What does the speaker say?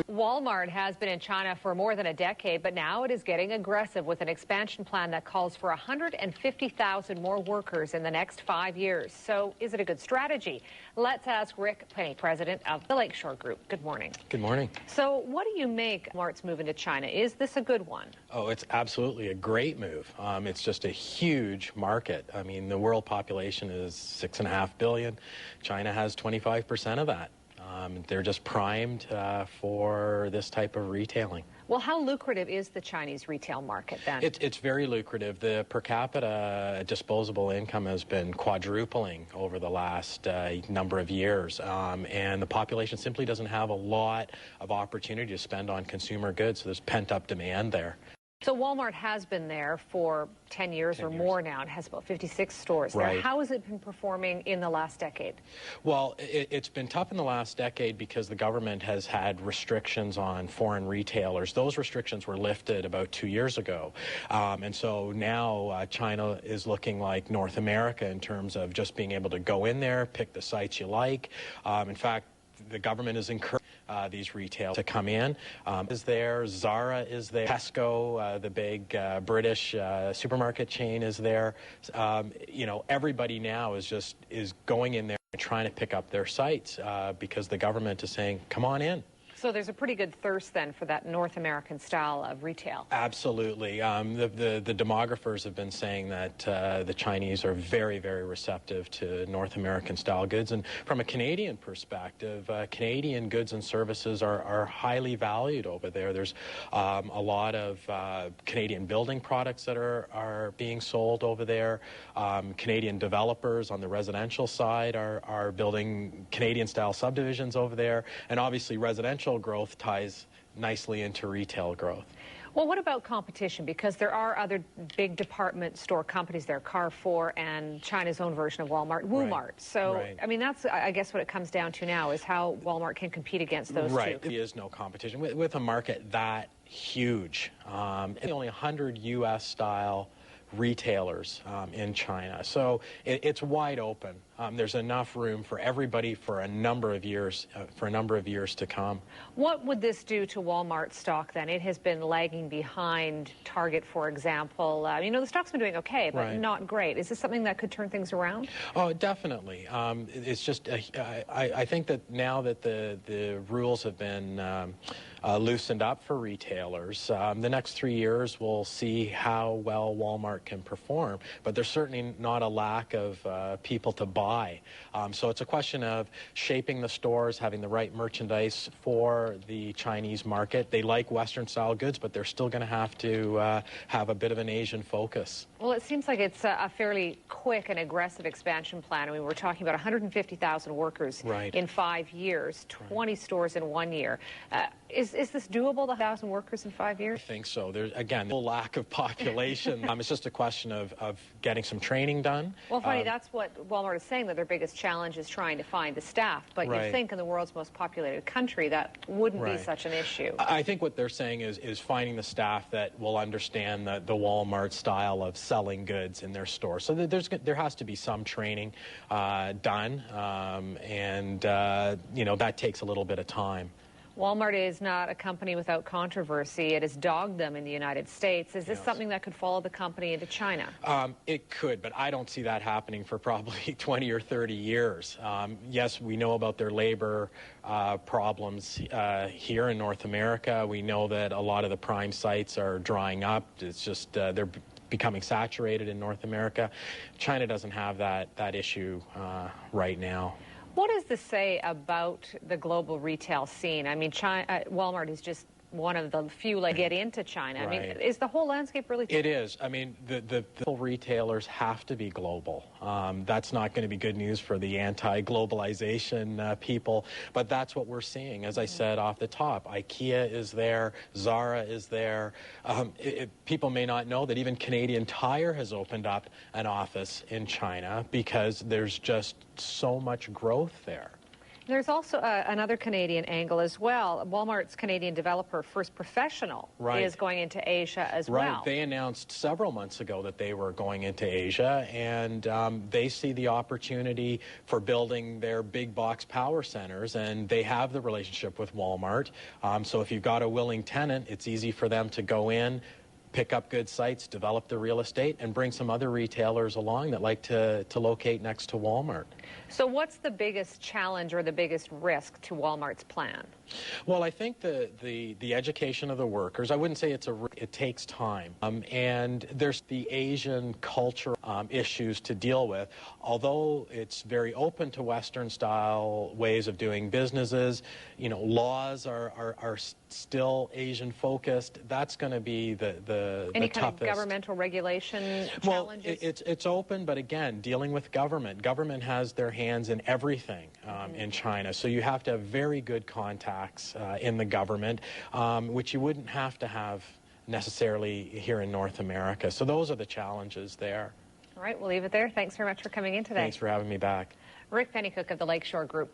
Wal-Mart has been in China for more than a decade, but now it is getting aggressive with an expansion plan that calls for 150,000 more workers in the next 5 years. So is it a good strategy? Let's ask Rick Penny, president of the Lakeshore Group. Good morning. Good morning. So what do you make of Walmart's move into China? Is this a good one? Oh, it's absolutely a great move. It's just a huge market. I mean, the world population is 6.5 billion. China has 25% of that. They're just primed for this type of retailing. Well, how lucrative is the Chinese retail market then? It's very lucrative. The per capita disposable income has been quadrupling over the last number of years, and the population simply doesn't have a lot of opportunity to spend on consumer goods, so there's pent-up demand there. So Walmart has been there for 10 years or more now. It has about 56 stores there. Right. How has it been performing in the last decade? Well, it's been tough in the last decade because the government has had restrictions on foreign retailers. Those restrictions were lifted about 2 years ago. And so now China is looking like North America in terms of just being able to go in there, pick the sites you like. In fact, the government is encouraging these retailers to come in. Is there, Zara is there, Tesco, the big British supermarket chain is there. You know, everybody now is going in there and trying to pick up their sites because the government is saying, come on in. So there's a pretty good thirst then for that North American style of retail. Absolutely. The demographers have been saying that the Chinese are very, very receptive to North American style goods. And from a Canadian perspective, Canadian goods and services are highly valued over there. There's a lot of Canadian building products that are being sold over there. Canadian developers on the residential side are building Canadian style subdivisions over there. And obviously residential growth ties nicely into retail growth. Well, what about competition? Because there are other big department store companies there, Carrefour and China's own version of Walmart, Wal-Mart. Right. So, right. I mean, that's, I guess, what it comes down to now is how Walmart can compete against those right. two. There is no competition. With a market that huge, only 100 U.S. style retailers in China. So it's wide open. There's enough room for everybody for a number of years to come. What would this do to Walmart stock then? It has been lagging behind Target, for example. You know, the stock's been doing okay, but right. not great. Is this something that could turn things around? Oh, definitely. It's just, I think that now that the rules have been loosened up for retailers, the next 3 years we'll see how well Walmart can perform, but there's certainly not a lack of people to buy. So it's a question of shaping the stores, having the right merchandise for the Chinese market. They like Western-style goods, but they're still going to have a bit of an Asian focus. Well, it seems like it's a fairly quick and aggressive expansion plan. I mean, we're talking about 150,000 workers right. in 5 years, 20 stores in 1 year. Is this doable, the 1,000 workers in 5 years? I think so. There's, again, a lack of population. It's just a question of getting some training done. Well, funny, that's what Walmart is saying, that their biggest challenge is trying to find the staff. But right. you'd think in the world's most populated country that wouldn't right. be such an issue. I think what they're saying is finding the staff that will understand the Walmart style of selling goods in their store. So there has to be some training done, and you know, that takes a little bit of time. Walmart is not a company without controversy. It has dogged them in the United States. Is this something that could follow the company into China? It could, but I don't see that happening for probably 20 or 30 years. Yes, we know about their labor problems here in North America. We know that a lot of the prime sites are drying up. It's just they're becoming saturated in North America. China doesn't have that issue right now. What does this say about the global retail scene? I mean, Walmart is just one of the few that get into China. Right. I mean, is the whole landscape really... It is. I mean, the retailers have to be global. That's not going to be good news for the anti-globalization people, but that's what we're seeing. As I said off the top, IKEA is there, Zara is there. People may not know that even Canadian Tire has opened up an office in China because there's just so much growth there. There's also another Canadian angle as well. Walmart's Canadian developer, First Professional, is going into Asia as well. Right. They announced several months ago that they were going into Asia, and they see the opportunity for building their big box power centers, and they have the relationship with Walmart. So if you've got a willing tenant, it's easy for them to go in, pick up good sites, develop the real estate, and bring some other retailers along that like to locate next to Walmart. So what's the biggest challenge or the biggest risk to Walmart's plan? Well, I think the education of the workers, I wouldn't say it takes time. And there's the Asian culture issues to deal with. Although it's very open to Western-style ways of doing businesses, laws are still Asian-focused. That's going to be the Any toughest. kind of governmental regulation challenges? Well, it's open, but again, dealing with government. Government has their hands in everything in China, so you have to have very good contacts in the government, which you wouldn't have to have necessarily here in North America. So those are the challenges there. All right, we'll leave it there. Thanks very much for coming in today. Thanks for having me back. Rick Pennycook of the Lakeshore Group.